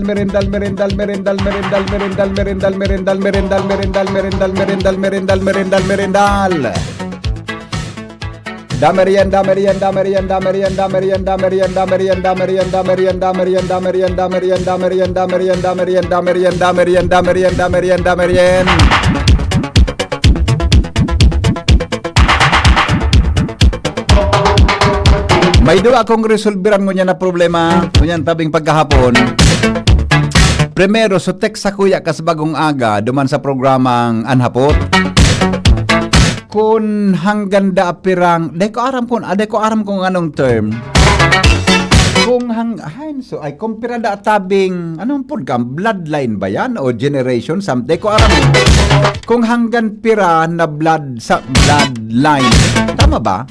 merendal, merendal, merendal, merendal, merendal, merendal, merendal, merendal, merendal, merendal, merendal, merendal, merendal, merendal. Da merienda, merienda, merienda, merienda, merienda, merienda, merienda, merienda, merienda, merienda, merienda, merienda, merienda, merienda, merienda, merienda, merienda, merienda, merienda, merienda. May doon akong resolveran ko niya na problema, kunyan tabing pagkahapon. Primero, so text sa kuya kas bagong aga, duman sa programang Anhapot. Kung hanggang daapirang, day ko aram kung anong term. Kung so ay kumpira da tabing, anong program, bloodline ba yan? O generation, day ko aram. Kung hanggang pira na blood sa bloodline, tama ba?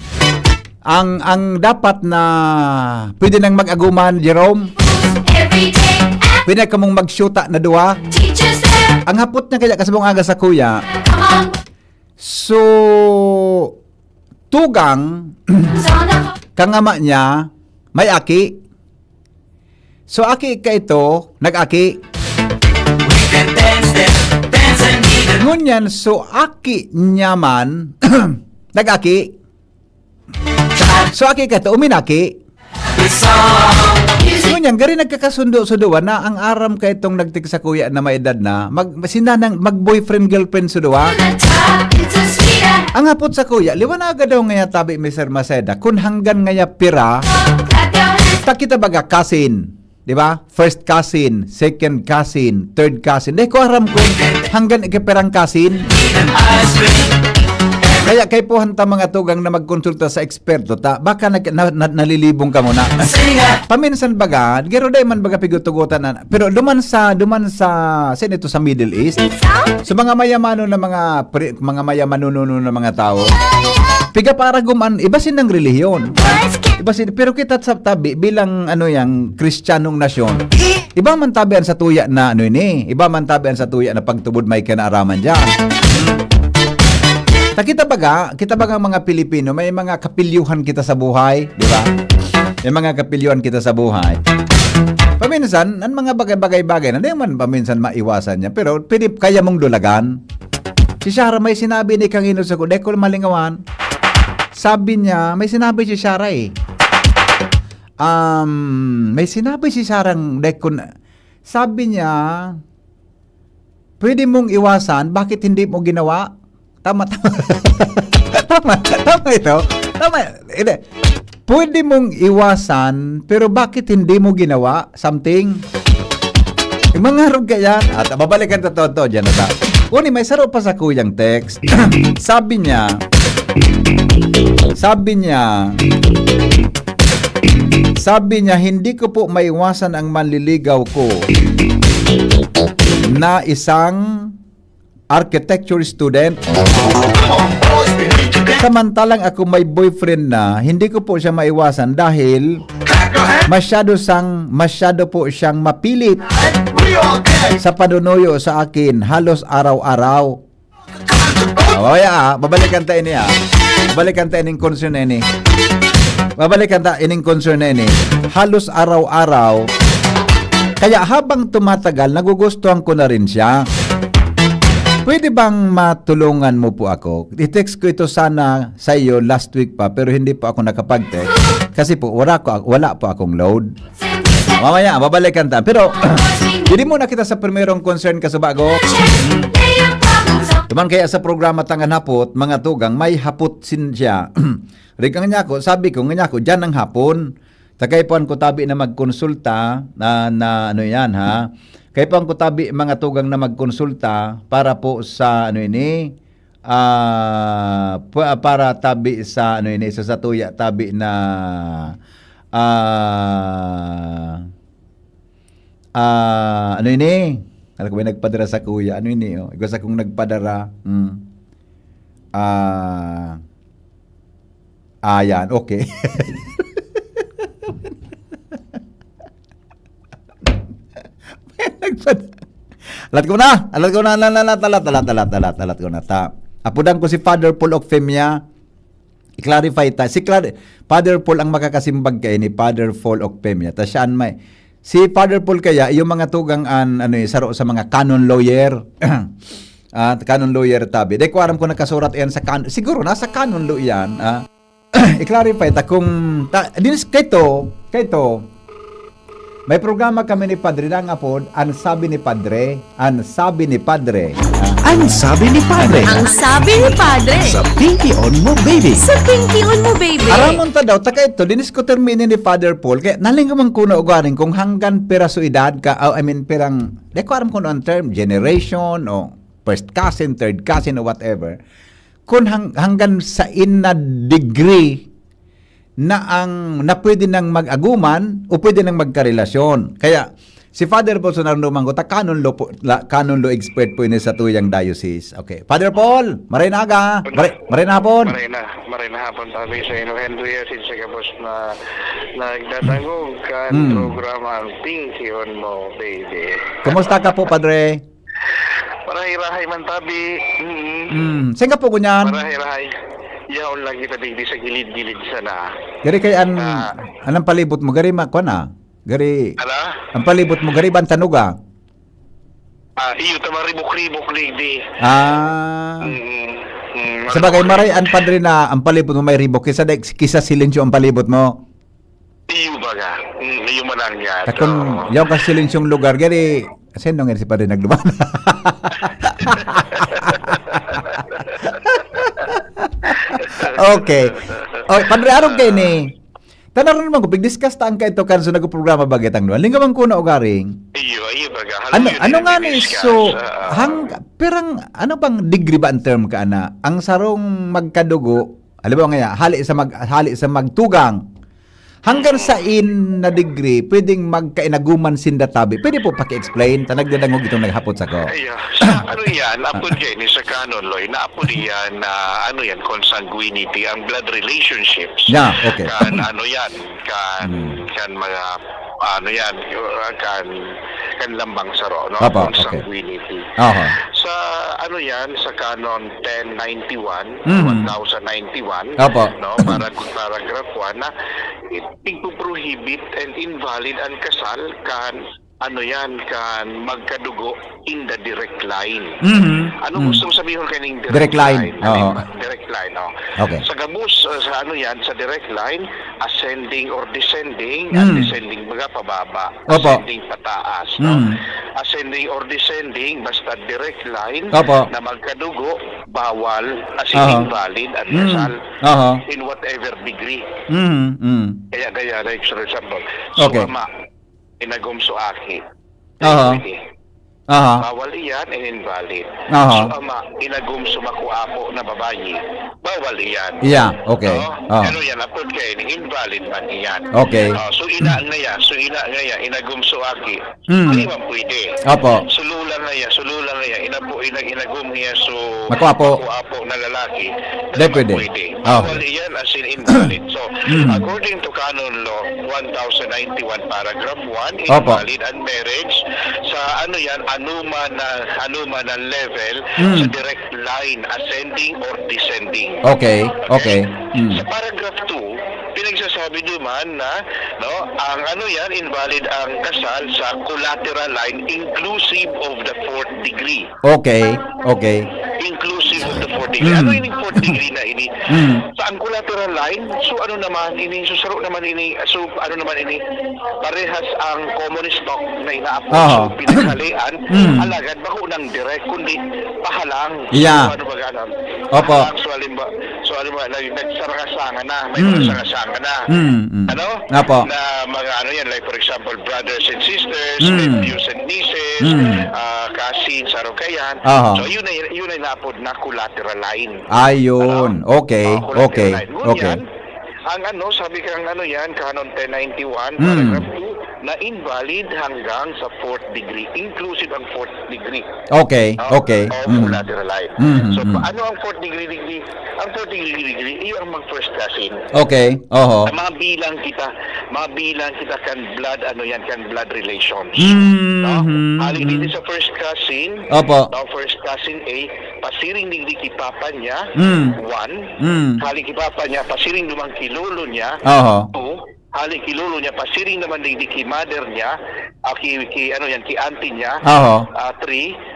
Ang dapat na pwede nang mag-aguman, Jerome. Pwede ka mong mag-shoota na duwa. Ang hapot niya kaya kasabong aga sa kuya. So, tugang kangama niya may aki. So, aki ka ito, nag-aki. Ngunyan, so aki niya man, nag-aki. So, aki ka ito, uminaki. Ngunyan, gari nagkakasundo-suduwa na ang aram ka itong nagtik sa kuya na may edad na, mag-boyfriend-girlfriend suduwa. Ang hapot sa kuya, liwanaga daw ngaya tabi Mr. Maceda, kung hanggan ngaya pira, takita baga cousin, di ba? First cousin, second cousin, third cousin. Dahil ko aram kung hanggan ikipirang cousin. Kaya kay po hanta mga tugang na magkonsulta sa eksperto ta, baka nalilibong ka muna. Paminsan baga, gero day man baga pigutugutan na. Pero duman sa sin ito sa Middle East. So mga mayamano na mga mayamano na mga tao. Piga para guman, iba sin ng relihiyon. Iba sin, pero kita sa tabi bilang yang Kristiyanong nasyon. Iba man tabian sa tuya na iba man tabian sa tuya na pagtubod may kinaaraman diyan. Kita baga mga Pilipino, may mga kapilyuhan kita sa buhay, di ba? May mga kapilyuhan kita sa buhay. Paminsan, ang mga bagay-bagay na, hindi man paminsan maiwasan niya, pero kaya mong dulagan. Si Shara may sinabi ni Kangino sa Dekol Malingawan, sabi niya, may sinabi si Shara may sinabi si Sarang Dekol, sabi niya, pwede mong iwasan, bakit hindi mo ginawa? Tama ito. Tama. Pwede mong iwasan, pero bakit hindi mo ginawa something? Mga harog kaya. At babalikan to dyan na ta. Kuni, may saro pa sa kuyang text. Sabi niya, hindi ko po maiwasan ang manliligaw ko na isang architecture student. Samantalang ako may boyfriend na, hindi ko po siya maiwasan dahil masyado po siyang mapilit sa panunuyo sa akin halos araw-araw. Babalikan tayo niya. Babalikan tayo ining concern na ini. Halos araw-araw. Kaya habang tumatagal, nagugustuhan ko na rin siya. Pwede bang matulungan mo po ako? I-text ko ito sana sa iyo last week pa, pero hindi po ako nakapag-text. Kasi po, wala po akong load. Mamaya, babalikan ta. Pero, hindi muna kita sa primerong concern kasubago. Duman kaya sa programa Tangan Hapot, mga tugang, may hapot sin siya. Rigang niya ko, sabi ko, dyan ang hapon. Takaypuan ko tabi na magkonsulta na yan ha. Kaya po ang kutabi mga tugang na magkonsulta para po sa para tabi sa sa tuya tabi na alam ko may nagpadara sa kuya igwas akong nagpadara yan okay. Alat ko na ta. Apudan ko si Father Paul Ocfemia. I-clarify ta. Father Paul ang makakasimbag kay ni Father Paul Ocfemia. Ta siya may Si Father Paul kaya, yung mga tugang saro sa mga canon lawyer. Canon lawyer tabi. Di ko alam kung nakasurat yan sa canon. Siguro, nasa canon law yan. I-clarify ta kung... Kito, may programa kami ni Padre na nga po, ang sabi ni Padre. Ang sabi ni Padre. Ang sabi ni Padre. Sa Pinky on mo, baby. Sa Pinky on mo, baby. Aramon ta daw, taka ito, dinis ko termini ni Father Paul, kaya nalingaman ko na ugaring kung hanggang perasuidad ka, perang, di ko alam kung ano ang term, generation, o first cousin, third cousin, o whatever, kung hanggang sa na degree na pwede nang mag-aguman o pwede nang magkarelasyon. Kaya, si Father Paul Sonarnuman ko, canon law expert po ini sa tuyang diocese. Okay. Father Paul, maray na aga. Maray na hapon. Maray na hapon tabi sa ino Henry Asin sa kapos na nagdatangog ka programa ang Pinky on mo, baby. Kumusta ka po, Padre? Parahay-rahay man tabi. Saan ka po kunyan? Parahay-rahay. Yaon lang kita digdi sa gilid-gilid sana. Gari kay anong palibot mo? Gari ko na. Gari, Ala? ang palibot mo, gari ban tanuga? Iyo tamaribok-ribok digdi. Sabagay, maray ang Padre na ang palibot mo may ribok kisa silensyo ang palibot mo. Iyo baga. Iyo manang yan. Takon, yaw ka silensyong lugar, gari, sino nga si Padre nagluman? Okay. Okay, Padre, arong kayo ni. Tanaro naman ko, pag-discuss taan ka ito kanso nag-programa bagay ang nuwan. Lingaman ko na ugaring. Iyo baga. Ano nga ni, so, perang, ano bang degree ba ang term ka na? Ang sarong magkadugo, alam mo nga, hali sa magtugang, hanggang sa na degree, pwedeng magkainaguman sindatabi. Pwede po paki-explain? Tanagdadangog itong naghapot sa ko. Ano yan? Apod yan sa canon law. Naapod yan na consanguinity, ang blood relationships. Yeah, okay. Kan kan mga kan lambang saro, no? Apa, Consanguinity. Okay. Sa sa canon 1091, 1091, Apa. no? Paragraph 1 na prohibit and invalid ang kasal kan kan magkadugo in the direct line. Gusto mo sabihin kaning Direct line. Direct line, no? Okay. Sa gabus, sa direct line, ascending or descending, at descending baga pababa, Opo. ascending pataas, no? Ascending or descending, basta direct line Opo. na magkadugo, bawal, as in invalid at kasal, in whatever degree. Kaya, like, for example, Okay. ama, inagumso aki. Pwede. Bawal iyan and invalid. So ama, inagumso makuapo na babayi. Bawal iyan. Yeah, okay. Ano yan, apod kayo, invalid man iyan. Okay. So ina ngaya, inagumso aki. Hindi man pwede. Opo. Sululan ngaya, inagum niya so Makuapo na lalaki. Di pwede. Bawal iyan as in invalid. So, according to canon law 1091 paragraph 1, invalid and marriage sa anuman ang level sa direct line, ascending or descending. Okay. Sa paragraph 2, pinagsasabi naman na ang invalid ang kasal sa collateral line inclusive of the fourth degree. Okay. Inclusive of the fourth degree. Ano yung fourth degree na ini? Sa ang collateral line, so parehas ang common stock na inaapos so pinaghalian, alagad bako nang direct kundi pahalang. Yeah. So, ano ba ganon? Opo. So nagsarakasangan na, may sarakasangan na. Ano? Opo. Na mga like for example, brothers and sisters, nephews and nieces, cousins, kayan. So yun ay naapod na collateral line. Ayun. Okay. Ngunyan, ang sabi kang canon 1091, paragraph 2, na invalid hanggang sa fourth degree, inclusive ang fourth degree. Okay. Of collateral line. So, ano ang fourth degree? Ang fourth degree, yung ang mag-first cousin. Okay. Mabilang kita kan blood, kan blood relations. Halik dito sa first cousin, Opo. First cousin A, pasiring digdi ki papa niya, 1. Halik ki papa niya, pasiring lumang kilolo niya, 2. hali kilolo niya pasiring naman di ki mother niya, ki auntie niya. Oho. 3,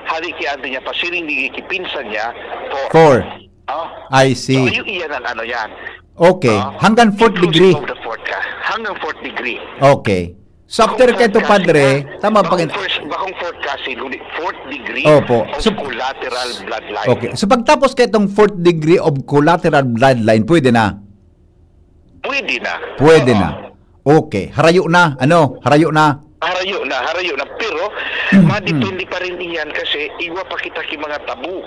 hali ki auntie niya pasiring di ki pinsan niya. 4. 4. I see. So, iyan ang yan. Okay. Hanggang 4th degree. Inclusive of the fourth ka. Hanggang 4th degree. Okay. So after kay to padre, tama pag bakong fourth kasi, 4th degree Opo. of So, collateral bloodline. okay. So pagtapos kay itong 4th degree of collateral bloodline, pwede na? Pwede na. Pwede Oo. na. Okay. Harayo na. Ano? Harayo na. Harayo na. Pero, madepende pa rin iyan kasi iwa pa kita ki mga tabu.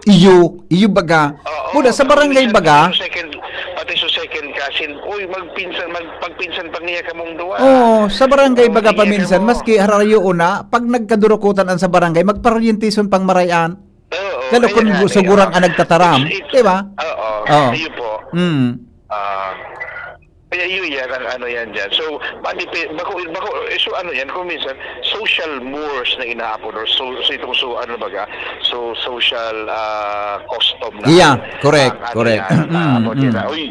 Iyo baga. Muna sa barangay baga. Pati sa second cousin, magpagpinsan pa niya kamong duwa. Sa barangay baga paminsan, maski harayo una, pag nagkadurukutan ang sa barangay, magparyentison pang marayan. Oo. Lalo kung sugurang ang nagtataram. Diba? Oo. Oo. Iyo po. Kaya yun yan, ang yan dyan. So, yan, kung minsan, social mores na inaapon, or social custom na. Yeah, correct. Uy,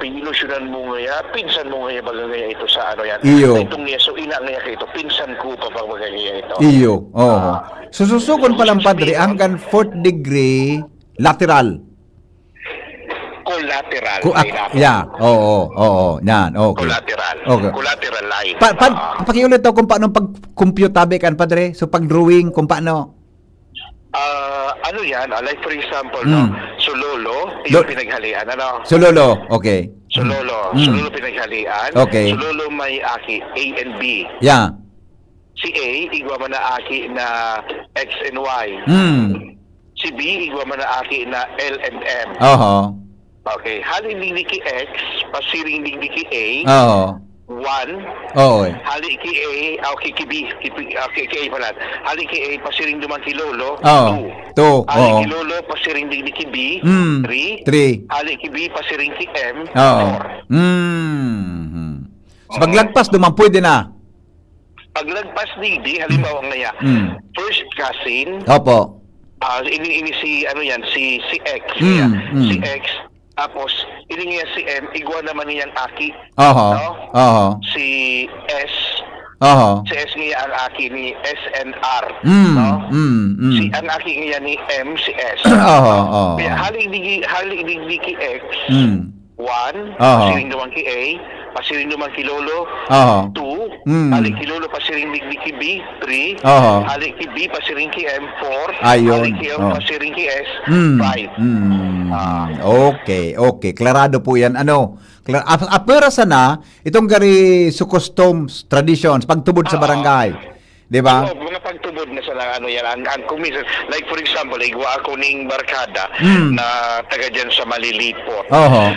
pinilusyonan mo nga, pinsan mo nga baga nga ito sa yan. Iyo. Itong niya, so ina nga ito, pinsan ko pa baga nga ito. Iyo, So susukon pa lang padre, hanggang 4th degree lateral. Collateral. Yan, okay. Collateral. Okay. Collateral line. Pakiulit daw kung paano pag-compute tabi kan padre. So pag-drawing kung paano. Yan, like for example, no, so lolo, yung pinaghalian, ano? So lolo, okay. So lolo pinaghalian. Okay. So lolo may aki A and B. Yeah. Si A, igwa man na aki na X and Y. Si B, igwa man na aki na L and M. Okay, hali ni ki X, pasiring ni ki A. 1. Hali ki A, ki B, ki A pala. Hali ki A, pasiring duman ki lolo. 2. Hali ki lolo, pasiring ni ki B. 3. Hali ki B, pasiring ki M. 4. So paglagpas duman pwede na. Paglagpas ni D, halimbawa nga first cousin. Opo. Ini si si X. Si X. Tapos, ini niya si M, igwa naman niyang aki. Si S. Si S niya ang aki ni S and R. Si ang aki niya ni M, si S. Kaya haling di ki X. 1, pasiring naman ki A, pasiring naman ki lolo. 2, halik ki lolo, pasiring di ki B. 3, halik ki B, pasiring ki M. 4, halik ki M, pasiring ki S. 5. Okay. Klarado po yan. Apera sana, itong gari su customs, traditions, pagtubod sa barangay. Diba? Mga pagtubod na sa yan. Ang kumisan, like for example, igwa ako ning barkada na taga dyan sa Malilipot. Na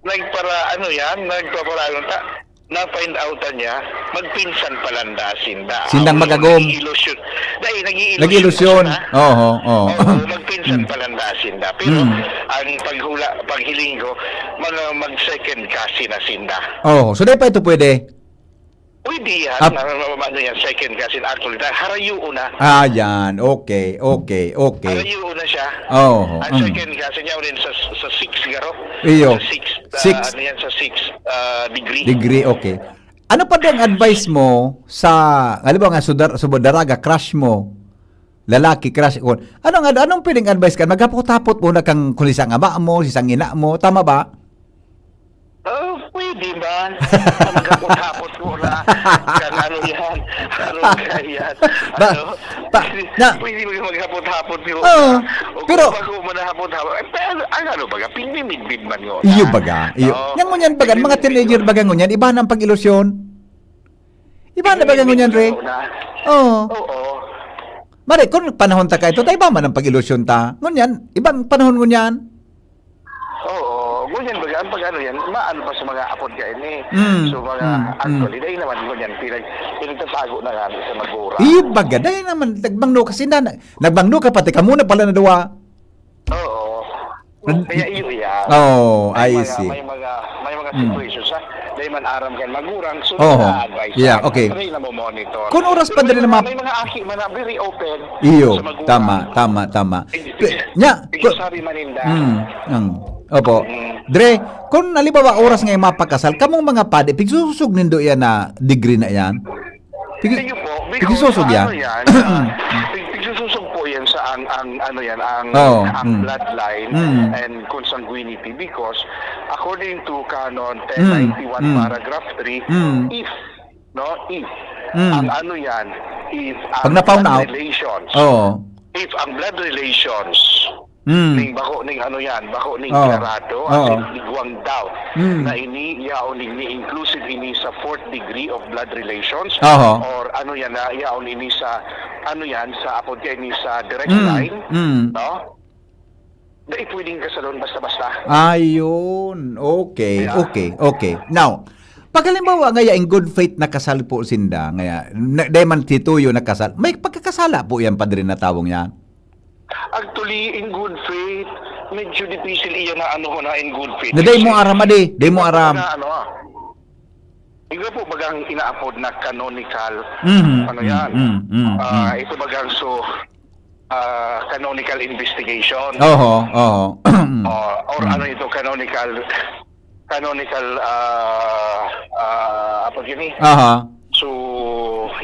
nagpara na-find outan niya, magpinsan palanda sinda. Sindang magagom. Nag-ilusyon. Magpinsan palanda sinda. Pero ang paghiling ko, mag-second kasi na sinda. So di pa ito pwede? Pwede yan. Second kasi actually. Harayo una. Yan. Okay. Harayo una siya. Ang second kasi niya rin sa 6 garo. Iyo. Sa 6 degree. Degree, okay. Ano pa ang advice mo sa, alam mo nga, subodaraga, crush mo, lalaki, crush ko. Anong pwedeng advice ka? Magkapot-tapot muna kang kulisang ama mo, sisang ina mo, tama ba? Pwede ba? Magkapot-tapot muna. Yan. Pwede magkapot-tapot muna. Pero, bago manahapot-hapot. Pero, baga, pinimidbid man yun. Iyo baga. Yang ngunyan baga, mga teenager baga ngunyan, iba ng pag-ilusyon. Iba na baga ngunyan, Re? Oo. Mare, kung panahon ta ka ito, tayo ba man ang pag-ilusyon ta? Ngunyan, ibang panahon ngunyan. Ngunyan baga, ang pag yan, maano pa sa mga apod ka ini. So mga actually, dahil naman ngunyan, pinagtatago na nga sa magura. Iyo baga, dahil naman, nagbangno kasi nagbangno ka pati, kamuna pala na duwa. Kaya iyo yan. I see. May mga situations dahil man aram kan magurang, so na-advise. Yeah, okay. Na mo monitor. Kung oras pa din naman. May mga aki man very open. Iyo, tama. Nya, sabi maninda. Opo. Dre, kung halimbawa oras ngayon mapakasal, kamong mga padi, pigsusog nindo yan na degree na yan? Sige po, Pigsusog yan? ano yan, pigsusog po yan sa ang Oo, bloodline Mm. and consanguinity because according to Canon Mm. 1091 paragraph 3, Mm. if Mm. ang ano yan, if Pag ang na-found blood out, relations, Oo. if ang blood relations Mm. ning bako ning ano yan, bako ning Oo. klarado, Oo. as in igwang daw, Mm. na ini yaon ni inclusive ini sa fourth degree of blood relations, Oo. or ano yan na yaon ini sa ano yan sa apod kay ni sa direct Mm. line, Mm. no? Dahil pwedeng kasalon basta-basta. Ayun. Okay. Yeah. Okay. Now, pag halimbawa ngaya in good faith nakasal po sinda, ngaya dahil man tituyo nakasal, may pagkakasala po yan padre na tawong yan. Actually, in good faith, medyo difficile iyan na ano na in good faith. Na day mo aram adi, day mo aram. Na, ano, Iga po bagang inaapod na canonical, Mhm. ano yan, Mm. ito bagang canonical investigation. Oho. Or ano ito, canonical, apa yun eh? Aha. So,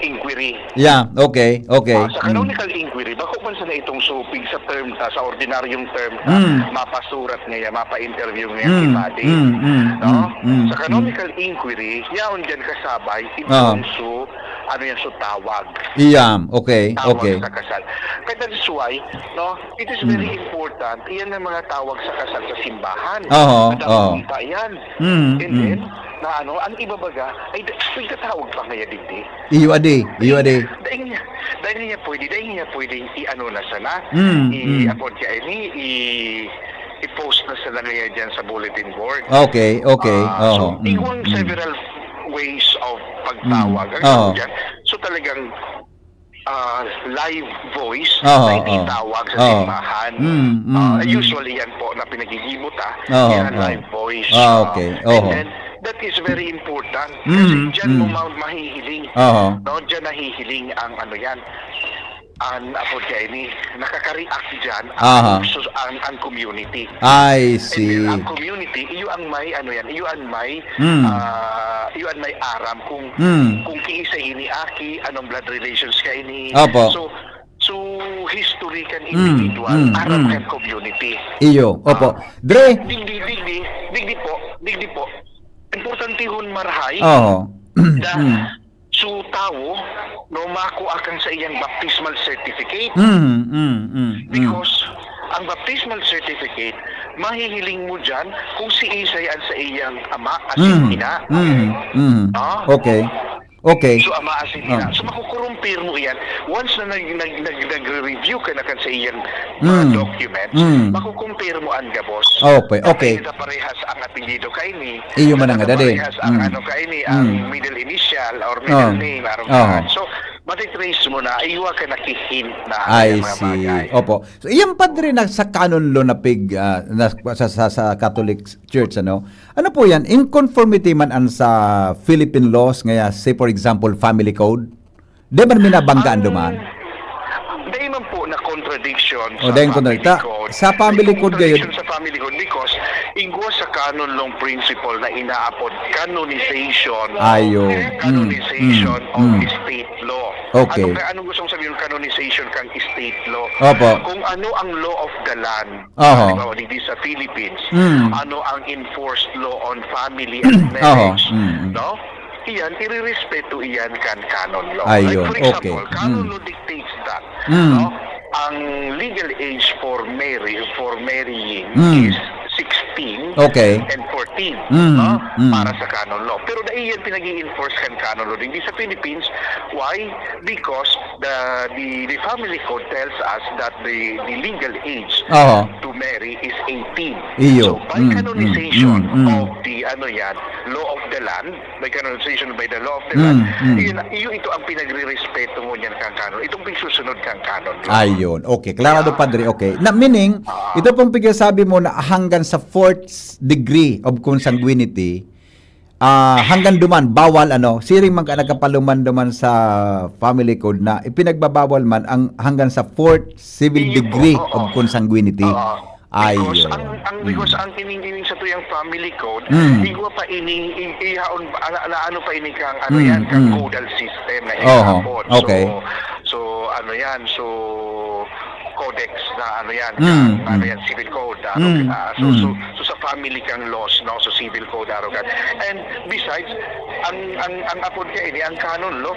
inquiry. Yeah, okay. Sa canonical inquiry, bako man sa na itong supig sa term, sa ordinaryong term, mapasurat niya, mapa-interview niya si Paddy. No? Sa canonical inquiry, yaon dyan kasabay, itong ano yan, so tawag. Iyam, okay. Tawag sa kasal. Kaya that's why, no, it is very important, iyan ang mga tawag sa kasal sa simbahan. Nadakita yan. And then, na ano, ang iba baga, ay katawag pa ngaya digdi. Iyo adi. Dahil niya pwedeng i-ano na sana, i-upload siya i-post na sana ngayon dyan sa bulletin board. Okay. So, iwang several ways of pagtawag. Ang tawag dyan, so talagang live voice na itawag sa simbahan. Usually yan po na pinagigibot yan live voice. Okay. And then, that is very important kasi dyan mo mahihiling. No, dyan nahihiling ang ano yan. Ang apod kaya ini nakaka-react dyan ang community. I see. And then, ang community, iyo ang may ano yan, iyo ang may aram kung kiisa ini aki, anong blood relations ka ini. Opo. So history kan individual, aram kan community. Iyo, opo. Dre. Digdi po. Importante hun marhay. So tao no mako akan sa iyang baptismal certificate. Because ang baptismal certificate mahihiling mo dyan kung si Isay sa iyang ama asin ina. Okay. So ama asin ina. So makukurumpir mo yan once na nag-review ka na kan sa iyang mga documents, makukumpir mo ang gabos. Okay. Ito parehas ang apelyido kay ni. Iyo man nga dali. Parehas ang ano kay ni, ang middle initial or middle name. So matitrace mo na, iwa ka nakihint na I mga see. bagay. Opo. So iyan padre na sa canon law na sa Catholic Church ano. Ano po yan? In conformity man an sa Philippine laws ngaya say for example family code. Di man minabanggaan duman. Dahil man po na contradiction Dahil sa family code gayon. Sa family code because ingwa sa canon long principle na inaapod canonization of state law. Okay. Ano gusto mong sabihin canonization kang state law? Opo. Kung ano ang law of the land, Oho. di sa Philippines, ano ang enforced law on family and marriage, no? Iyan, irirespeto iyan kan canon law. Ayun, Like for example, okay. canon law dictates that, no? Ang legal age for marrying is 16 Okay. and 14 Mm, para sa canon law. Pero dahil yan pinag-i-enforce kan canon law hindi sa Philippines. Why? Because the family code tells us that the legal age to marry is 18. Iyo. So by canonization of the law of the land, by canonization by the law of the land, ito ang pinagre-respeto mo niyan kang canon. Itong pagsusunod kang canon law. Ayun. Okay. Klarado padre. Okay. Na meaning ito pong pagsasabi mo na hanggang sa 4th degree of consanguinity hanggang duman bawal siring nagkapaluman duman sa family code na ipinagbabawal man ang hanggang sa 4th civil degree of consanguinity. Because Ayo. because ang kining sa tuyang family code, igwa pa ini ihaon ano pa ini kang ano yan kang codal system na ihapon. Okay. So ano yan, so codex na ano yan, ano yan, civil code. So sa family kang laws, no, so civil code aro kan. And besides, ang apod ka ini, ang canon law,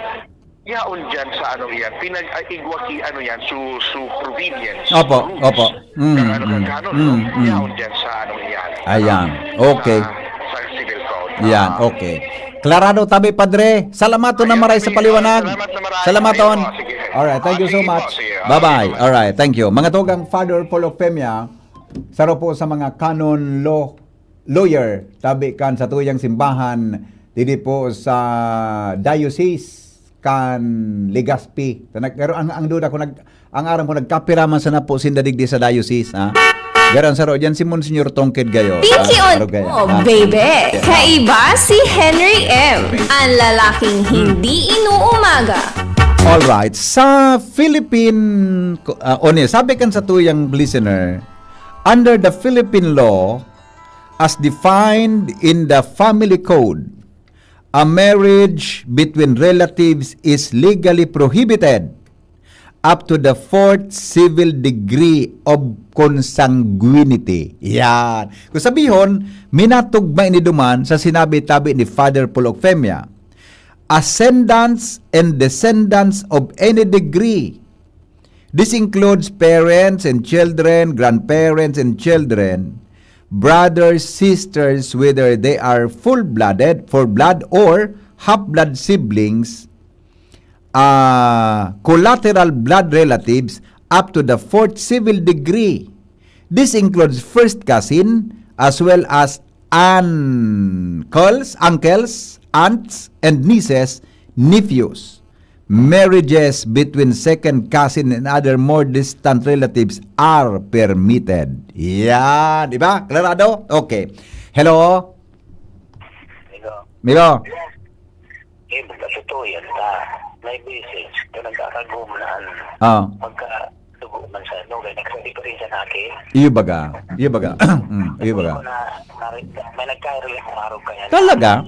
yaon dyan sa ano yan, pinag-igwaki ano yan, su provisions. Opo. Ano kang canon law, yaon dyan sa ano yan. Ayan. Okay. Sa civil code. Yan, okay. Klarado tabi padre. Salamaton na maray sa paliwanag. Salamat na maray. Salamaton. Ayun po, sige. Alright, thank you so Sige po, much. sige. Bye-bye. Alright, thank you. Mga tugang Father Paul of Femia, saro po sa mga canon law lawyer, tabi kan sa tuyang simbahan, didi po sa diocese kan Legazpi. Pero ang duda ko ang aram ko nagkapiraman sa na po sindadigdi sa diocese, ha. Garan saro diyan si Monsignor Tongked gayo. Pinky on baby. Kaiba si Henry M. Ang lalaking hindi inuumaga. All right, sa Philippine sabi kan sa tuyang listener, under the Philippine law as defined in the family code, a marriage between relatives is legally prohibited up to the 4th civil degree of consanguinity. Yan. Kung sabihon, minatugma ini duman sa sinabi-tabi ni Father Paul of Femia, ascendants and descendants of any degree. This includes parents and children, grandparents and children, brothers, sisters, whether they are full-blood or half-blood siblings, collateral blood relatives up to the 4th civil degree. This includes first cousin as well as uncles, aunts, and nieces, nephews. Marriages between second cousin and other more distant relatives are permitted. Yan, di ba? Klarado? Okay. Hello? Milo? Totoo yan may message ka nagkakaguman magka-dugo man sa ano kaya nagsabi ko rin sa akin iyo baga iyo baga may nagka-relate na araw kanya talaga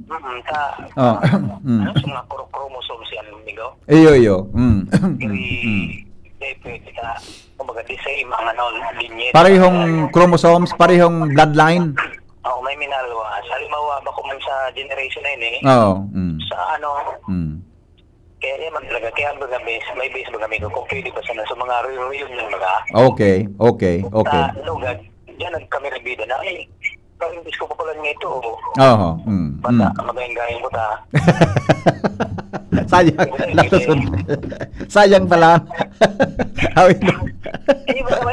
ano sa mga chromosomes yan amigo iyo pwede ka kumbaga di same ang ano linya parehong chromosomes parehong bloodline. Oo, may minalwa. Halimbawa, bako man sa generation na yun sa ano, kaya man talaga, kaya may base baga may kung pwede ba sana sa mga reunion baga. Okay. Sa lugad, dyan kami nagbida na, parang ko pa pala nga ito. Bata, magayang-gayang ko ta. Sayang pala. May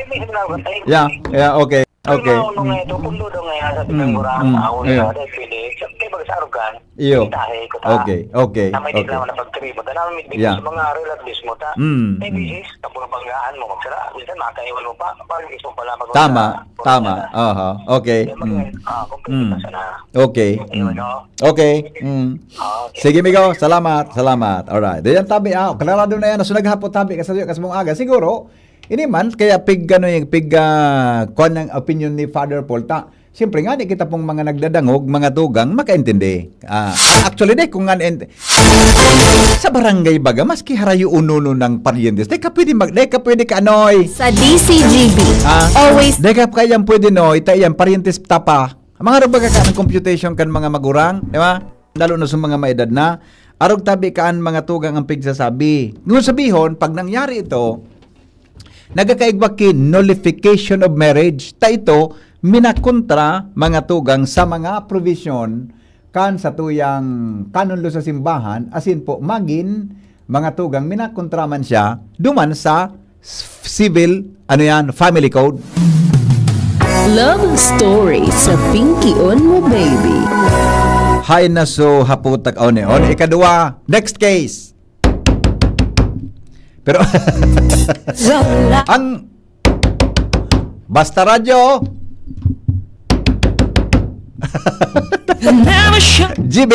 base na ako. Yeah, okay. Okay. Ano nga ito, kung doon nga sa pinagurang maawin na pwede, kaya magsasarugan kan, iyo. Itahe ko ta. Okay. Na may diklaman na pagtribo. Dahil namin bigyan sa mga relatives mo ta. May bisis, kapag banggaan mo, magsara. Minsan makaiwan mo pa, parang gusto mo pala Tama. Okay. Okay. Okay. Sige, Migo. Salamat. Alright. Diyan tabi, klarado na yan. So, naghapot tabi kasi mong aga. Siguro, ini man, kaya kuan ng opinion ni Father Paul ta. Siyempre nga, di kita pong mga nagdadangog, mga tugang, makaintindi. Actually, kung nga, sa barangay baga, maski harayo ununo ng parientes, di ka pwede ka anoy. Sa DCGB, always Di ka kayang pwede noy, tayan, parientes tapa. Mga rabaga ka ng computation kan mga magurang, di ba? Lalo na sa mga maedad na. Arog tabi kaan mga tugang ang pigsasabi. Ngunit sabihon, pag nangyari ito, nagkakaigwaki nullification of marriage. Ta ito, minakontra mga tugang sa mga provision kan sa tuyang kanunlo sa simbahan, asin po magin mga tugang minakontra man siya duman sa civil, family code. love story sa Pinky on mo baby. Hay na so haputak ikadua, next case. Pero ang Basta Radyo GB.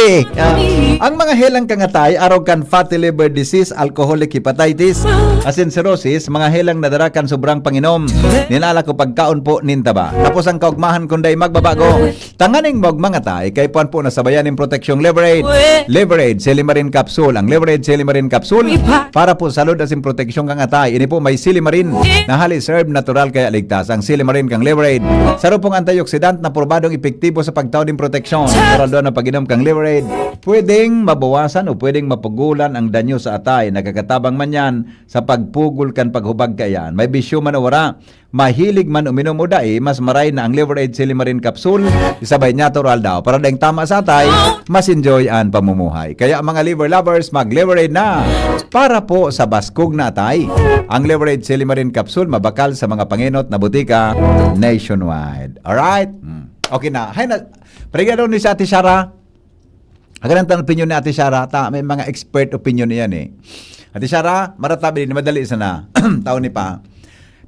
Ang mga helang kangatay araw kan fatty liver disease, alcoholic hepatitis, asin cirrhosis, mga helang nadara kan sobrang panginom. Ninala ko pagkaon po nintaba. Tapos ang kaugmahan kunday magbabago. Tanganing magmangatay kay puan po nasabayan ng proteksyong Leverade. Leverade Silimarin Capsule. Ang Leverade Silimarin Capsule para po salud asin proteksyong kangatay. Ini po may Silimarin na halis herb natural kaya ligtas. Ang Silimarin kang Leverade. Saro pong antioxidant na probadong epektibo sa pagtaw din proteksyon. Natural doon ang pag-inom kang Leverade. Pwedeng mabawasan o pwedeng mapugulan ang danyo sa atay. Nagkakatabang man yan sa pagpugol kan paghubag kayan. May bisyo man o wala. Mahilig man uminom o dai, mas maray na ang Leverade Silimarin Capsule. Isabay natural daw. Para dahing tama sa atay, mas enjoy ang pamumuhay. Kaya mga liver lovers, mag-Leverade na. Para po sa baskog na atay. Ang Leverade Silimarin Capsule mabakal sa mga panginot na butika nationwide. Alright? Okay na. Hay na. Pregado ni sa Ate Shara. Agaran tan opinion ni Ate Shara. May mga expert opinion niyan eh. Ate Shara, maratabi din madali sana. Taon ni pa.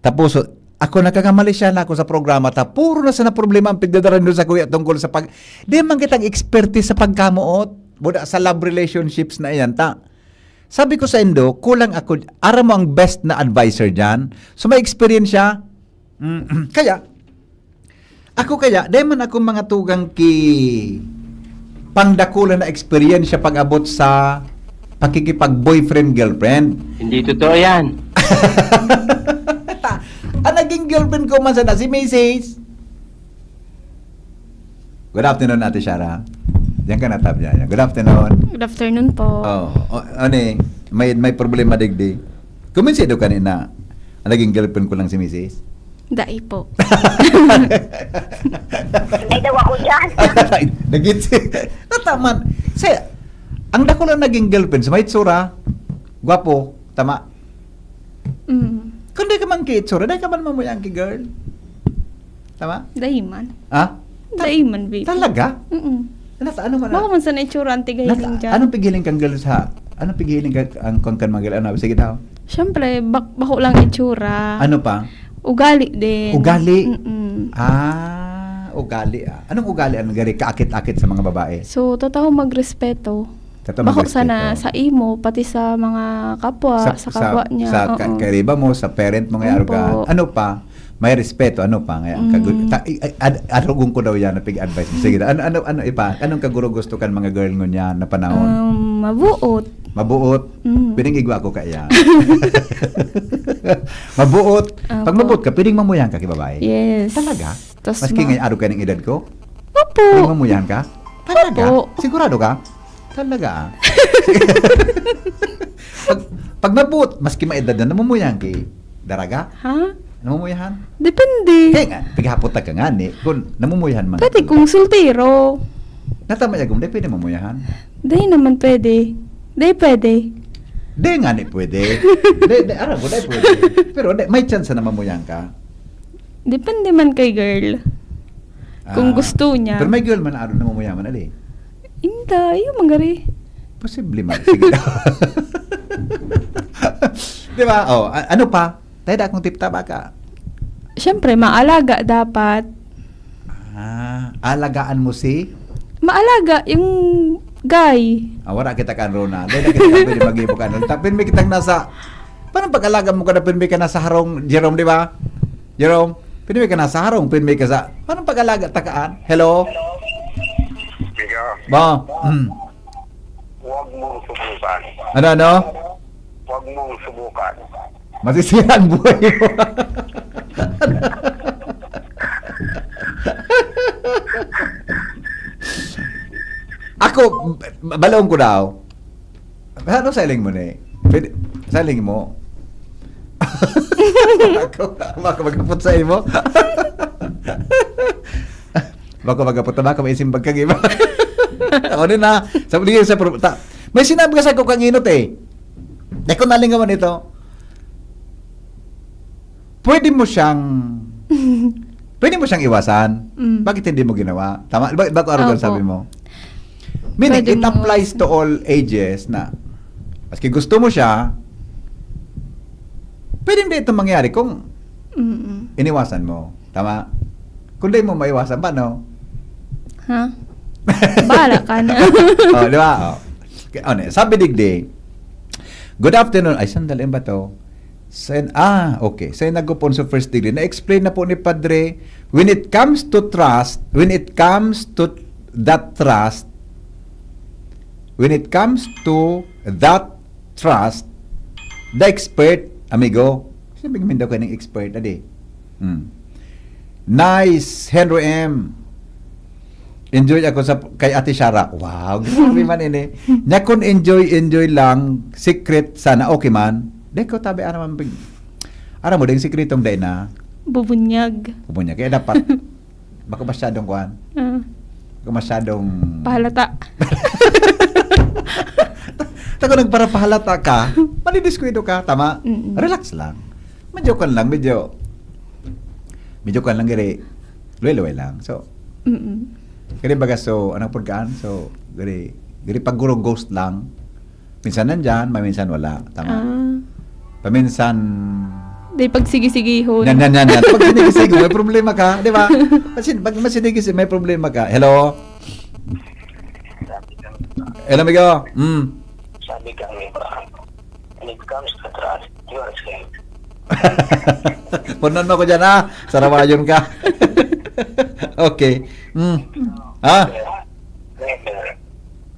Tapos ako nakakamali siya na ako sa programa ta puro na sana problema ang pigdadaran doon sa kuya tungkol sa pag di man kitang expertise sa pagkamuot buda sa love relationships na iyan ta. Sabi ko sa Indo, kulang ako, ara mo ang best na advisor dyan. So may experience siya. Kaya dahil man ako mga tugang pangdakulan na experience siya pag-abot sa pakikipag-boyfriend-girlfriend. Hindi totoo yan. Ang naging girlfriend ko man sana si Mrs. Good afternoon, Ate Shara. Diyan ka natap niya. Good afternoon. Good afternoon po. May problema digdi. Kuminsido kanina. Ang naging girlfriend ko lang si Mrs. Dai po. Ay daw ako dyan. Nagitsi. Nataman. Ang dako lang naging girlfriend sa may itsura. Gwapo. Tama. Kung di ka man kitsura, di ka man mamuyang ki girl. Tama? Dai man. Ha? Dai man, baby. Talaga? Nasa ano man? Baka man sa naitsura ang tigahiling dyan. Anong pigiling kang girl sa... Anong pigiling kang kung kan mga girl? Ano? Sige daw. Siyempre, bako lang itsura. Ano pa? Ugali din. Ugali? Mm-mm. Ugali. Anong ugali? Anong gari? Kaakit-akit sa mga babae? So, totoo magrespeto. Bako sana sa imo, pati sa mga kapwa, sa kapwa niya. Sa kariba mo, sa parent mo ngayon. Ano pa? May respeto. Ano pa? Arugung ko daw yan na pig-advise mo. Sige, ano ipa? Anong kaguro gusto kan mga girl mo niya na panahon? Mabuot. Mabuot? Pwedeng igwa ko kaya. Mabuot? Pag mabuot ka, pwedeng mamuyang ka kay babae? Yes. Talaga? Tas Maski ngayon araw ka ng edad ko? Opo. Pwedeng mamuyang ka? Talaga? Opo. Sigurado ka? Talaga pag mabuot, maski maedad na namumuyang kay daraga? Ha? Namumuyahan? Depende. Kaya nga, pighapot ka nga ni. Kung namumuyahan man. Pwede kung sultiro. Natama yagong, di pwede mamuyahan. Dahil naman pwede. Dahil pwede. Di nga ni pwede. Araw ko, di pwede. Pero may chance na mamuyang ka. Depende man kay girl. Kung gusto niya. Pero may girl man araw na mamuyaman, ali. Inda, yung magari. Posible man. Sige daw. Di ba? Ano pa? Tayo da akong tip-taba ka. Siyempre, maalaga dapat. Alagaan mo si? Maalaga yung guy. Wala kita kan Rona. Dahil na kita pwede mag-ibo ka. Tapin may kitang nasa... Parang pag-alaga mo ka na pinmay ka nasa harong, Jerome, di ba? Jerome, pinmay ka nasa harong, pinmay ka sa... Parang pag-alaga takaan? Hello? Biga, Ba? huwag mong subukan. Ano? Huwag mong subukan. Masisihan buhay mo. Ako, balong ko daw. Ano saling mo na eh? Saling mo? Ako magkapot sa imo? Bako magkapot na ba? May isimbag kang iba. Ako din na. May sinabi ka sa ko kang inot eh. Dahil ko nalingawan ito. Pwede mo siyang iwasan. Bakit hindi mo ginawa? Tama? Bakit araw sabi mo? Meaning, it applies to all ages na maski gusto mo siya, pwede hindi ito mangyari kung iniwasan mo. Tama? Kung di mo maiwasan, paano? Ha? Bahala ka na. Oh, di ba? Oh. Okay, ano, sabi digdi, good afternoon. Ay, sandali ba to? Okay. Sa nagupon sa first degree, na-explain na po ni Padre, when it comes to that trust, the expert, amigo, sabi daw kayo ng expert, adi. Nice, Henry M. Enjoy ako kay Ate Shara. Wow, grabe man ini. Nya kun enjoy lang, secret sana okay man. Deko tabi ara man big. Ara mo ding sikretong day na. Bubunyag. Kaya dapat baka masyadong kuan. Baka masyadong Pahalata. Tako nagparapahalata ka, manidiskwento ka, tama? Relax lang. Medyo kan lang giri. Luway lang. So, giri baga so, anong pagkaan? So, giri paguro ghost lang. Minsan nandyan, minsan wala. Tama? Paminsan Di pagsigisigihon. Yan. Pag sinigisig, may problema ka, di ba? Pag masinigisig, may problema ka. Hello? Hello, amigo? Sabi ka, when it comes to trust, you are scared. Punon mo ko dyan, ha? Sarawayon ka. Okay. Ha? Never.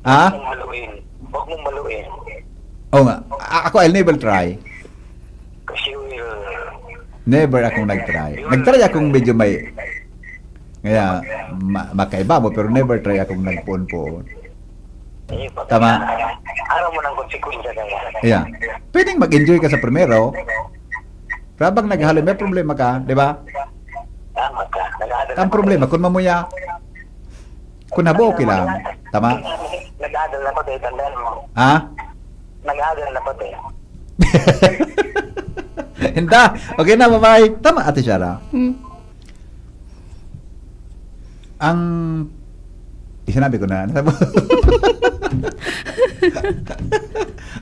Ha? Huwag mong maluin. Oo nga. Ako, I'll never try. Kasi you will... Never akong nag-try. Nag-try akong medyo may... Kaya, makaiba mo, pero never try akong nagpuon-puon. Tama? Araw mo ng konsekwensya ka nga. Yeah. Pwedeng mag-enjoy ka sa primero. Pero habang naghalo, may problema ka, di ba? Tama ka. Ang problema, kung mamuya, kung nabo, okay lang. Tama? Nag-aadal na pati, tandaan mo. Ha? Nag-aadal na pati. Hinda. Okay na, bye-bye. Tama, Ate Shara. Ang... Isinabi ko na.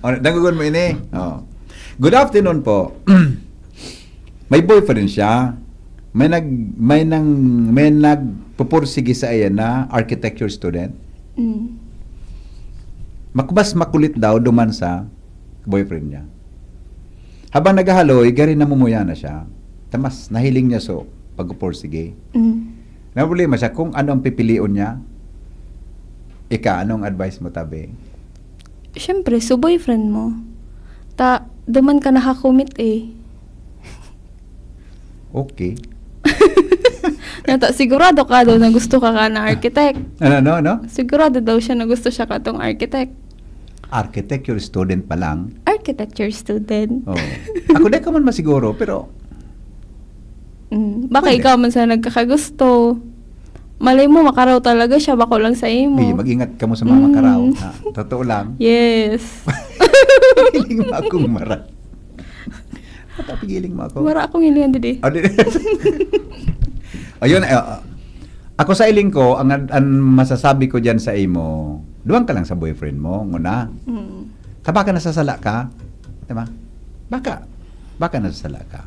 Nagugun mo ini. Oh. Good afternoon po. May boyfriend siya. May nagpupursige sa iya na architecture student. Makbas makulit daw duman sa boyfriend niya. Habang naghahaloy, gari namumuya na siya. Tamas, nahiling niya so pagpupursige. Na problema siya kung ano ang pipilion niya. Ika, anong advice mo, tabi? Siyempre, so boyfriend mo. Duman ka nakakomit eh. Okay. Sigurado ka daw na gusto ka na architect. Ano? Sigurado daw siya na gusto siya ka tong architect. Architecture student pa lang. Architecture student. Oh. Ako di ka man masiguro, pero... Baka Pwede. ikaw man sa nagkakagusto. Malay mo, makaraw talaga siya. Bako lang sa imo. Hey, mag-ingat ka mo sa mga makaraw. Ha? Totoo lang. Yes. Pigiling mo akong mara. Pigiling mo ako. Mara akong ilihan didi. Ayun, ako sa iling ko, ang masasabi ko dyan sa imo, duwang ka lang sa boyfriend mo, nguna. Baka nasasala ka. Diba? Baka nasasala ka.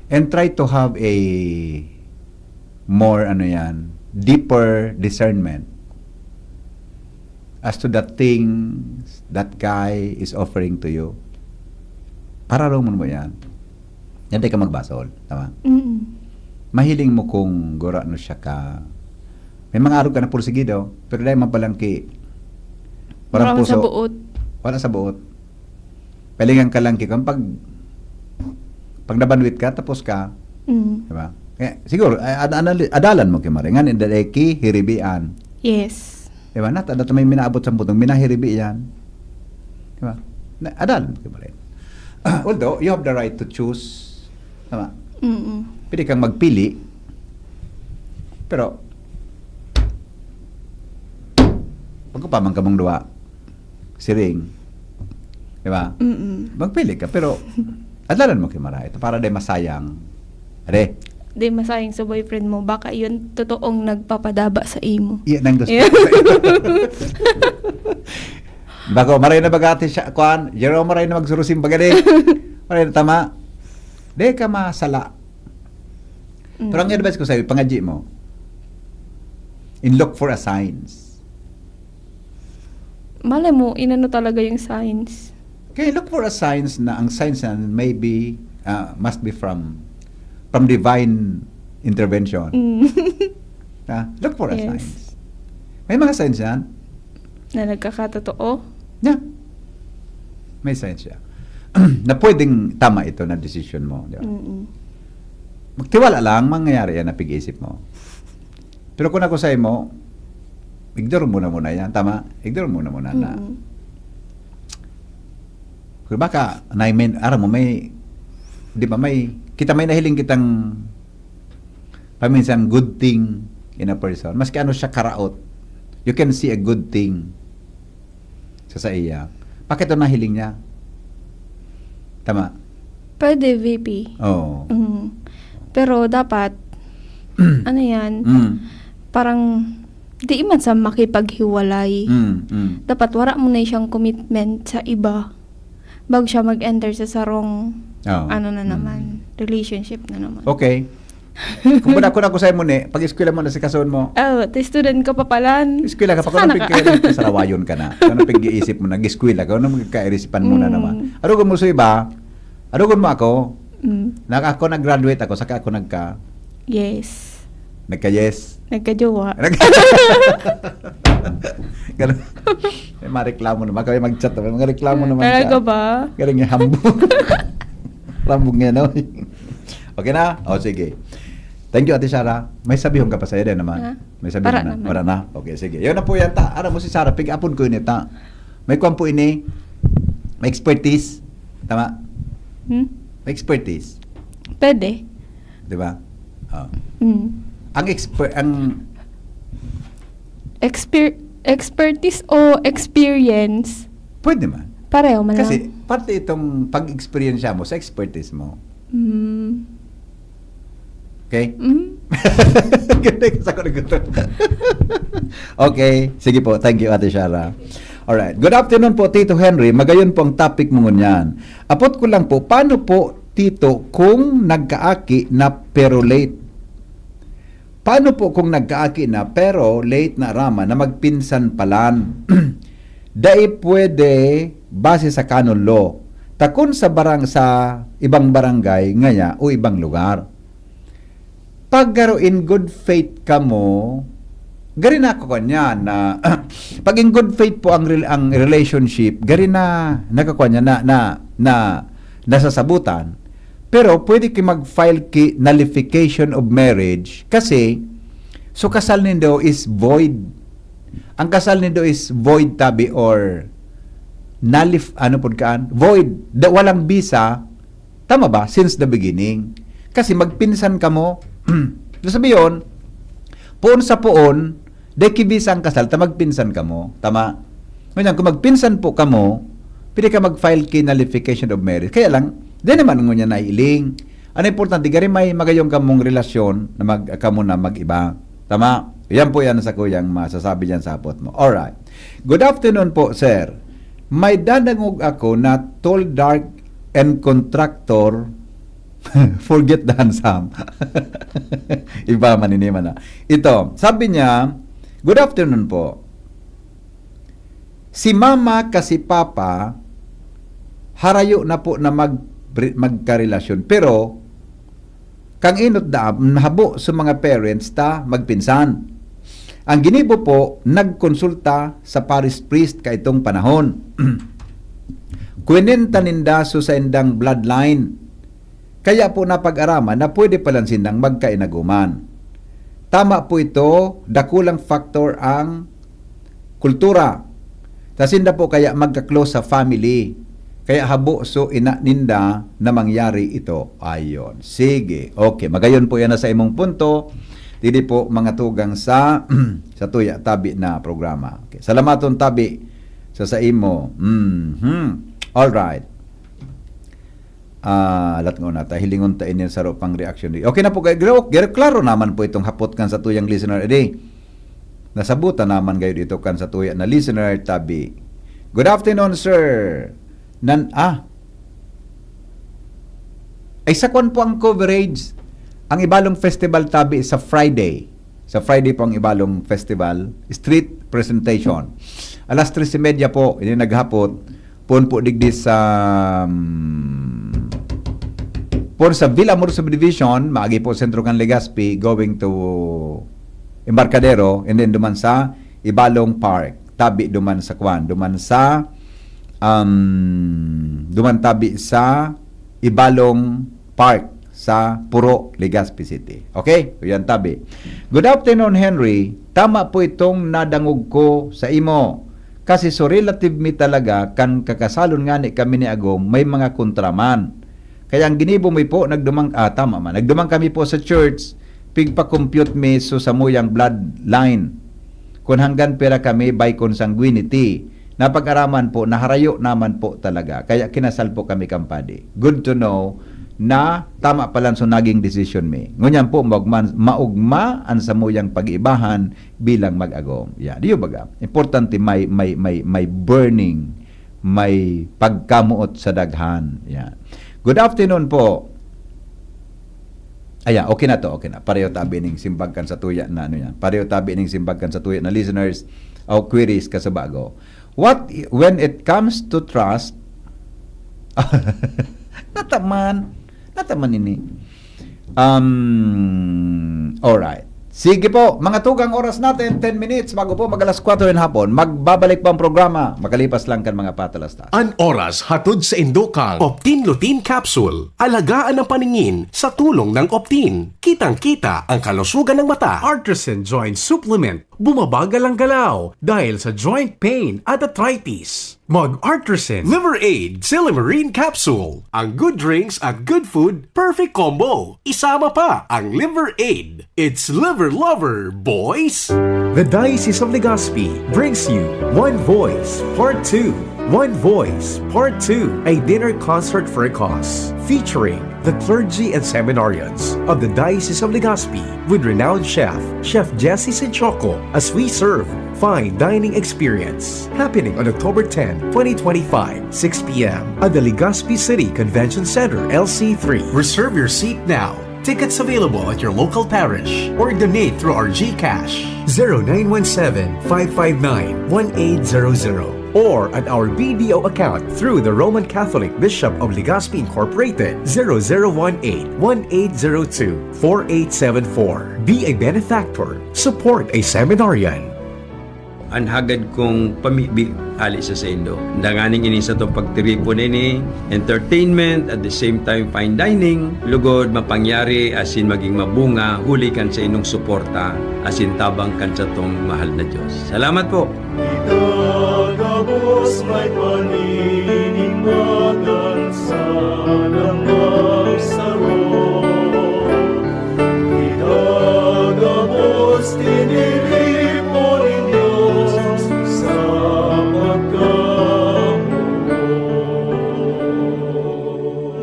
And try to have a more, deeper discernment as to the things that guy is offering to you. Pararaw mo yan. Yan tayo ka magbasol. Tama? Mahiling mo kung gura no siya ka. May mga araw ka na pursigido, pero dahil mapalangki. Wala sa buot. Wala sa buot. Palingan ka lang kikang pag nabanwit ka, tapos ka. Diba? Kaya, siguro, adalan mo kay Maringan, indaleki, hiribian. Yes. Diba? Nata may minaabot sa butong, minahiribi yan. Diba? Adalan mo kay Maringan. Although, you have the right to choose. Diba? Pwede kang magpili. Pero, pagkapamang ka mong duwa, siring. Diba? Magpili ka, pero, adalan mo kay Maray. Ito para di masayang. Ade. Di masayang sa boyfriend mo. Baka yun totoong nagpapadaba sa imo. Iyan ang gusto. Bako, maray na bagati siya, kuan, Jerome maray na magsurusin bagadi. Maray na tama. Di ka masala. Pero ang advice ko sa'yo, pangadji mo, in look for a signs. malay mo, inano talaga yung signs. Okay, look for a signs na ang signs na maybe must be from divine intervention. Look for a Yes. signs. May mga signs yan. Na nagkakatotoo. Yeah. May signs siya. Na pwedeng tama ito na decision mo. Di ba? Magtiwala lang, mangyayari yan na pag-iisip mo. Pero kung ako sa'yo mo, ignore muna yan. Tama? Ignore muna na. Kung baka, aram mo, di ba, kita may nahiling kitang paminsan good thing in a person. Maski ano siya karaot, you can see a good thing sa iya. Bakit ito nahiling niya? Tama? Pwede, VP. Oo. Pero dapat, ano yan, Mm. parang, di man sa makipaghiwalay. Dapat wala mo na siyang commitment sa iba bago siya mag-enter sa sarong, Oo. relationship na naman. Okay. Kung ako sa'yo mo pag-eskwela mo na si kason mo, Student ka pa palan. eskwela ka pa, kung Sana anong sa rawayon ka na. Kung anong pag-iisip mo na, eskwela ka, kung anong magkairisipan mo na naman. Arugon mo sa iba, arugon mo ako, ako nag-graduate ako, saka ako Yes. nagka-yes. Nagka-jowa. Ganun. May mareklamo naman, kaya mag-chat naman, mga reklamo naman Talaga ka. ba? Galing yung hambog. Rambog nga, no? Okay na? O, sige. Thank you, Ate Sarah. May sabihon ka pa sa'yo din naman. May sabihon Para na. naman. Para na? Okay, sige. Yun na po yan, ta. Aram mo si Sarah, pig-apon ko yun, ta. May kwan po ini, may expertise. Tama? May expertise. Pwede. Di ba? Oh. Ang Expertise o experience, pwede man. pareho man Kasi, lang. parte itong pag-experience mo sa expertise mo. Okay? Ganda yung sa kunagutan. Okay. Sige po. Thank you, Ate Shara. Alright. Good afternoon po, Tito Henry. Magayon po ang topic mo ngunyan. Apot ko lang po, paano po, Tito, kung nagkaaki na pero late? Paano po kung nagkaaki na pero late na rama na magpinsan palan? Dai pwede base sa canon law. Takon sa ibang barangay ngaya o ibang lugar. Pag in good faith ka mo, gari na ako kanya na pag in good faith po ang relationship, gari na nakakuha niya na nasasabutan. Pero pwede ki mag-file ki nullification of marriage kasi so kasal nindo is void. Ang kasal nindo is void tabi or void. Walang bisa. Tama ba? Since the beginning. Kasi magpinsan ka mo. Sabi yun, poon sa poon, deki bisa ang kasal, magpinsan ka mo. Tama? Ngayon, kung magpinsan po ka mo, pwede ka mag-file ki nullification of marriage. Kaya lang, di naman nga nailing. Ano importante, gari may magayong kamong relasyon na kamo na mag-iba. Tama? Yan po yan sa kuyang masasabi dyan sa apot mo. Alright. Good afternoon po, sir. May dadangog ako na tall, dark, and contractor forget the handsome. Iba maniniman na. Ito, sabi niya, good afternoon po. Si mama kasi papa, harayo na po na magkarelasyon. Pero, kang inot da, habo sa mga parents ta magpinsan. Ang ginibo po, nagkonsulta sa parish priest kaitong panahon. Kuwinenta ninda sa indang bloodline. Kaya po napag-araman na pwede palang sindang magkainaguman. Tama po ito, dakulang factor ang kultura. Tasinda po kaya magka-close sa family. Kaya habo so ina ninda na mangyari ito. Ayon. Sige. Okay. Magayon po yan na sa imong punto. Dili po mga tugang sa sa tuya tabi na programa. Okay. Salamaton tabi sa imo. All right. Alat nga na ta hilingon ta inin sa pang reaction. Okay na po kay klaro naman po itong hapot kan sa tuyang listener edi. Nasabutan naman gayud ito kan sa tuya na listener tabi. Good afternoon, sir. Ay sakwan po ang coverage ang Ibalong Festival tabi sa Friday. Sa Friday po ang Ibalong Festival, street presentation. Alas 3:30 po, ini naghapot, pon po digdi sa pon sa Villamor Subdivision, maagi po Sentro kan Legazpi, going to Embarcadero, and then duman sa Ibalong Park, tabi duman sa Kwan, duman tabi sa Ibalong Park sa Puro, Legazpi City. Okay? So yan tabi. Good afternoon, Henry. Tama po itong nadangog ko sa imo. Kasi so relative me talaga kan kakasalon nga ni kami ni Agom, may mga kontraman. Kaya ang ginibo mo po, nagdumang kami po sa church, pigpa-compute me so sa muyang bloodline. Kung hanggan pera kami by consanguinity. Napag-araman po, naharayo naman po talaga. Kaya kinasal po kami kampadi. Good to know na tama pala so naging decision me. Ngunyan po, maugma ang sa muyang pag-ibahan bilang mag-agom. Yan, diyo baga. Importante may burning, may pagkamuot sa daghan. Yan. Good afternoon po. Ayan, okay na. Pareho tabi ning simbagkan sa tuya na ano yan. Pareho tabi ning simbagkan sa tuya na listeners o queries ka sa bago. When it comes to trust, nataman ini. Alright. Sige po, mga tugang oras natin, 10 minutes bago po mag-alas 4 ng hapon. Magbabalik pa ang programa. Makalipas lang kan mga patalastas. An oras hatod sa Indokang Optin Lutein Capsule. Alagaan ang paningin sa tulong ng Optin. Kitang-kita ang kalusugan ng mata. Artisan Joint Supplement. Bumabagal ang galaw dahil sa joint pain at arthritis. Mag-Artisan Liver Aid Silimarine Capsule. Ang good drinks at good food, perfect combo. Isama pa ang Liver Aid. It's Liver Lover, boys! The Diocese of Legazpi brings you One Voice Part 2. One Voice Part 2, a dinner concert for a cause, featuring the clergy and seminarians of the Diocese of Legazpi with renowned chef Jesse Senchoco, as we serve fine dining experience. Happening on October 10, 2025, 6 p.m. at the Legazpi City Convention Center, LC3. Reserve your seat now. Tickets available at your local parish or donate through our GCash 0917-559-1800 or at our BDO account through the Roman Catholic Bishop of Legazpi Incorporated 0018-1802-4874. Be a benefactor. Support a seminarian. Anhagad kong pamibig ali sa sendo. Danganing ini sa itong pagtiripo nini, entertainment, at the same time fine dining, lugod mapangyari asin maging mabunga, huli kan sa inong suporta, asin tabang kan sa itong mahal na Diyos. Salamat po! Itagabos may paninimagan sa namang saro. Itagabos tiniripo ninyo sa pagkamu.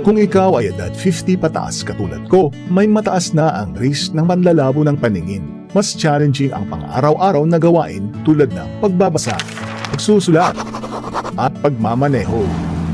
Kung ikaw ay edad 50 pataas katulad ko, may mataas na ang risk ng manlalabo ng paningin. Mas challenging ang pang-araw-araw na gawain tulad ng pagbabasa, pagsusulat, at pagmamaneho.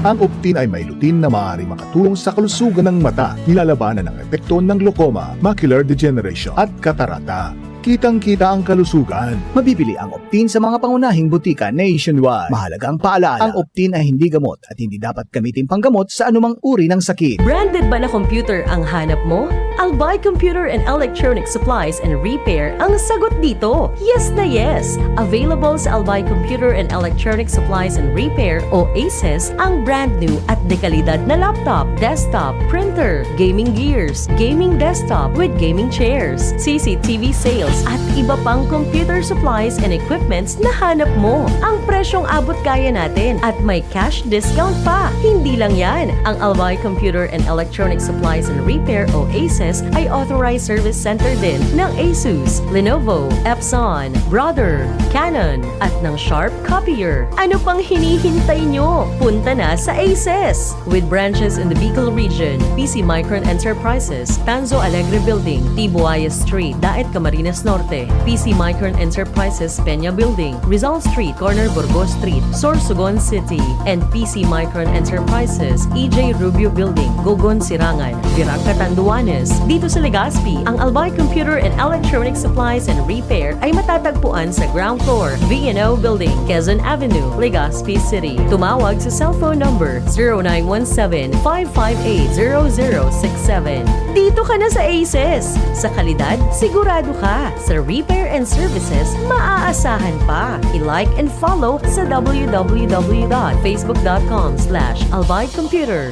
Ang Optin ay may lutein na maaari makatulong sa kalusugan ng mata, nilalabanan ang epekto ng glaucoma, macular degeneration at katarata. Kitang-kita ang kalusugan. Mabibili ang Optin sa mga pangunahing butika nationwide. Mahalagang paalala, ang Optin ay hindi gamot at hindi dapat gamitin panggamot sa anumang uri ng sakit. Branded ba na computer ang hanap mo? Albay Computer and Electronic Supplies and Repair ang sagot dito. Yes na yes! Available sa Albay Computer and Electronic Supplies and Repair o ACES ang brand new at dekalidad na laptop, desktop, printer, gaming gears, gaming desktop with gaming chairs, CCTV sales, at iba pang computer supplies and equipments na hanap mo. Ang presyong abot kaya natin at may cash discount pa. Hindi lang yan. Ang Albay Computer and Electronic Supplies and Repair o ACES ay authorized service center din ng ASUS, Lenovo, Epson, Brother, Canon at ng Sharp Copier. Ano pang hinihintay nyo? Punta na sa ACES! With branches in the Bicol region, PC Micron Enterprises, Tanzo Alegre Building, Tibuaya Street, Daet Camarines Norte, PC Micron Enterprises Peña Building, Rizal Street, Corner Burgos Street, Sorsogon City, and PC Micron Enterprises EJ Rubio Building, Gogon Sirangan, Virac Catanduanes, Dito sa Legazpi, ang Albay Computer and Electronic Supplies and Repair ay matatagpuan sa ground floor, V&O Building, Quezon Avenue, Legazpi City. Tumawag sa cellphone number 0917-558-0067. Dito ka na sa Aces. Sa kalidad, sigurado ka. Sa repair and services, maaasahan pa. I-like and follow sa www.facebook.com/albaycomputer.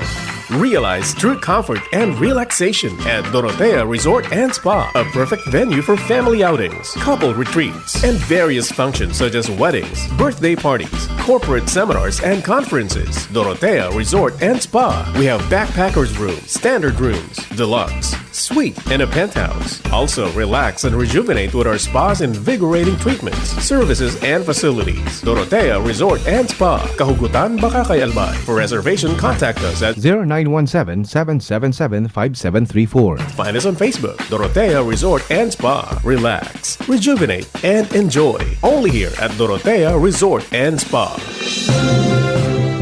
Realize true comfort and relaxation at Dorotea Resort and Spa, a perfect venue for family outings, couple retreats, and various functions such as weddings, birthday parties, corporate seminars, and conferences. Dorotea Resort and Spa. We have backpackers rooms, standard rooms, deluxe, suite, and a penthouse. Also, relax and rejuvenate with our spas and invigorating treatments, services, and facilities. Dorotea Resort and Spa. Kahugutan, Bakakay, Albay. For reservation, contact us at 0917-777-5734. Find us on Facebook, Dorotea Resort and Spa. Relax, rejuvenate, and enjoy. Only here at Dorotea Resort and Spa.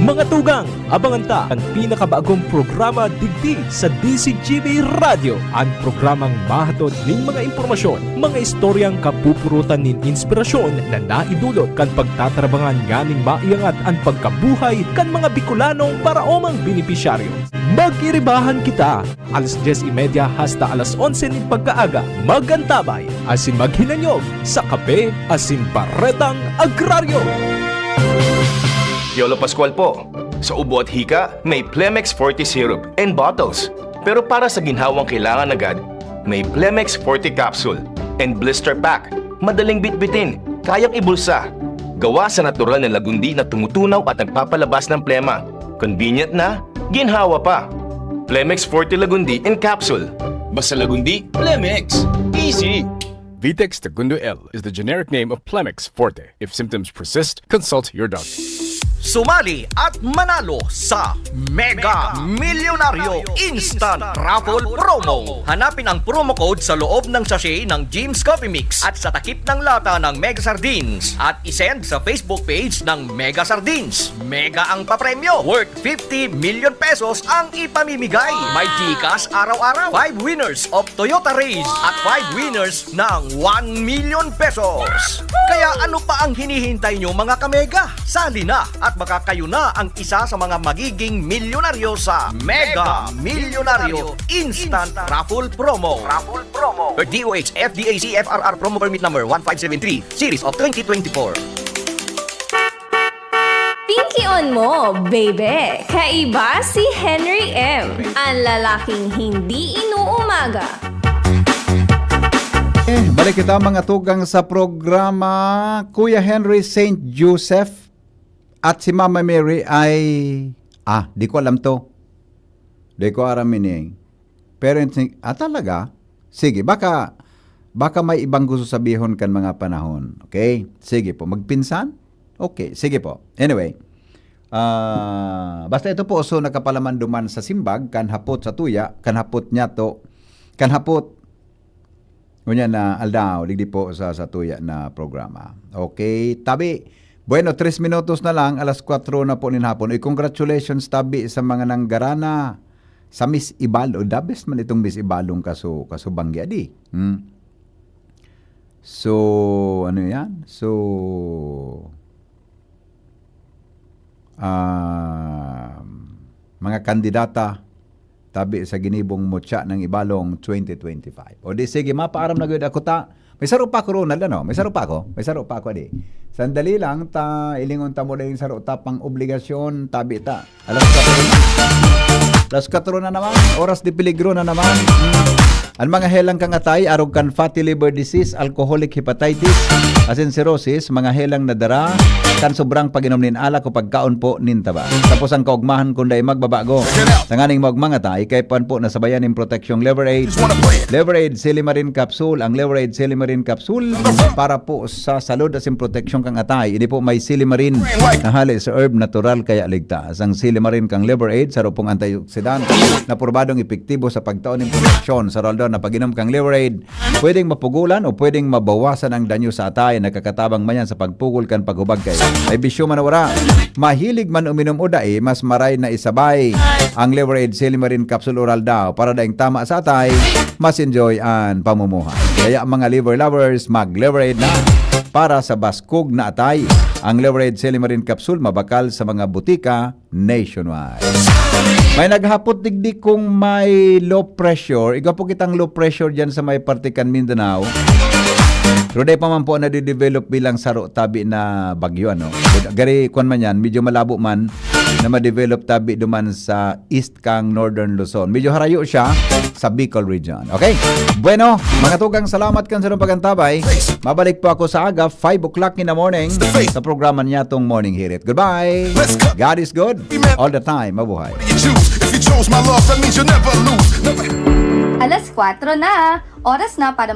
Mga tugang, abangan ta ang pinakabagong programa digdi sa DCGB Radio. Ang programang mahatod ning mga impormasyon, mga istoryang kapupurutan nin inspirasyon na naidulot kan pagtatrabangan ganing maiangat ang pagkabuhay kan mga Bicolanong paraomang benepisyaryo. Mag-iribahan kita, alas 10:30 hasta alas 11 nin pagkaaga. Magantabay, asin maghinanyog sa kape, asin baretang agraryo. Yolo Pascual po. Sa ubo at hika, may Plemex Forte Syrup and bottles. Pero para sa ginhawang kailangan agad, may Plemex Forte Capsule and Blister Pack. Madaling bitbitin, kayang ibulsa. Gawa sa natural na lagundi na tumutunaw at nagpapalabas ng plema. Convenient na, ginhawa pa. Plemex Forte Lagundi and Capsule. Basta lagundi, Plemex. Easy! Vitex Segundo L is the generic name of Plemex Forte. If symptoms persist, consult your doctor. Sumali at manalo sa Mega Milyonaryo Instant Raffle Promo. Hanapin ang promo code sa loob ng sachet ng Jim's Coffee Mix at sa takip ng lata ng Mega Sardines at isend sa Facebook page ng Mega Sardines. Mega ang papremyo. Worth 50 million pesos ang ipamimigay. May GCash araw-araw. 5 winners of Toyota Race at 5 winners ng 1 million pesos. Kaya ano pa ang hinihintay nyo mga kamega? Sali na at baka kayo na ang isa sa mga magiging milyonaryo sa Mega Milyonaryo Instant Raffle Promo. DOH FDAC FRR Promo Permit Number 1573 Series of 2024. Pinky on mo, baby! Kaiba si Henry M. Ang lalaking hindi inuumaga. Balik kita mga tugang sa programa. Kuya Henry St. Joseph at si Mama Mary ay di ko alam to. Di ko aram ini. Parents talaga? Sige, baka may ibang gusto sabihon kan mga panahon. Okay? Sige po, magpinsan? Okay, sige po. Anyway, basta ito po so nakapalaman duman sa simbag kan hapot sa tuya, kan hapot niya to, kan hapot unya na aldaw, ligdi po sa tuya na programa. Okay, tabi. Bueno, 3 minutos na lang, alas 4 na po nin hapon. Congratulations tabi sa mga nanggarana sa Miss Ibalo. The best man itong Miss Ibalong kaso banggi adi. So, ano yan? So, mga kandidata tabi sa ginibong mutya ng Ibalong 2025. O di sige, mapaaram na gud ako ta. May saro pa ko Ronald, ano? May saro pa ako di. Sandali lang, ilingon ta mo na yung saro ta pang obligasyon, tabi ta. Alas 4 na naman, oras di peligro na naman. Ang mga helang kang atay, arog kan fatty liver disease, alcoholic hepatitis, asin cirrhosis, mga helang nadara, kan sobrang pag-inom nin alak o pagkaon po nin taba. Tapos ang kaugmahan kunday magbabago. Tanganing magmanga tay, kay pan po nasabayan ng proteksyong Liver Aid. Liver Aid Silimarin Capsule, ang Liver Aid Silimarin Capsule para po sa salud asin proteksyon kang atay. Hindi po may silimarin na hali sa herb natural kaya ligtas. Ang silimarin kang Liver Aid, sa rupong antioxidant na probadong epektibo sa pagtaon ng proteksyon sa roldo na pag-inom kang Liver Aid, pwedeng mapugulan o pwedeng mabawasan ang danyo sa atay. Nakakatabang man yan sa pagpugol kan paghubag kay. Ay bisyo man wala. Mahilig man uminom o dae, mas maray na isabay ang Liver Aid Silimarin Capsule Oral daw para daing tama sa atay, mas enjoy ang pamumuhay. Kaya mga liver lovers, mag-Liver Aid na para sa baskog na atay. Ang Liver Aid Silimarin Capsule mabakal sa mga butika nationwide. May naghapot digdi kung may low pressure. Iga po kitang low pressure dyan sa may Partikan Mindanao. Pero di pa man po na di-develop bilang saro tabi na bagyo. Ano? Gari kung man yan, medyo malabo man na ma-develop tabi duman sa East kang Northern Luzon. Medyo harayo siya sa Bicol region. Okay? Bueno, mga tugang, salamat kan sa pagantabay. Mabalik po ako sa aga, 5 o'clock in the morning sa programa niya tong Morning Hirit. Goodbye! God is good all the time. Mabuhay! Alas 4 na. Oras na para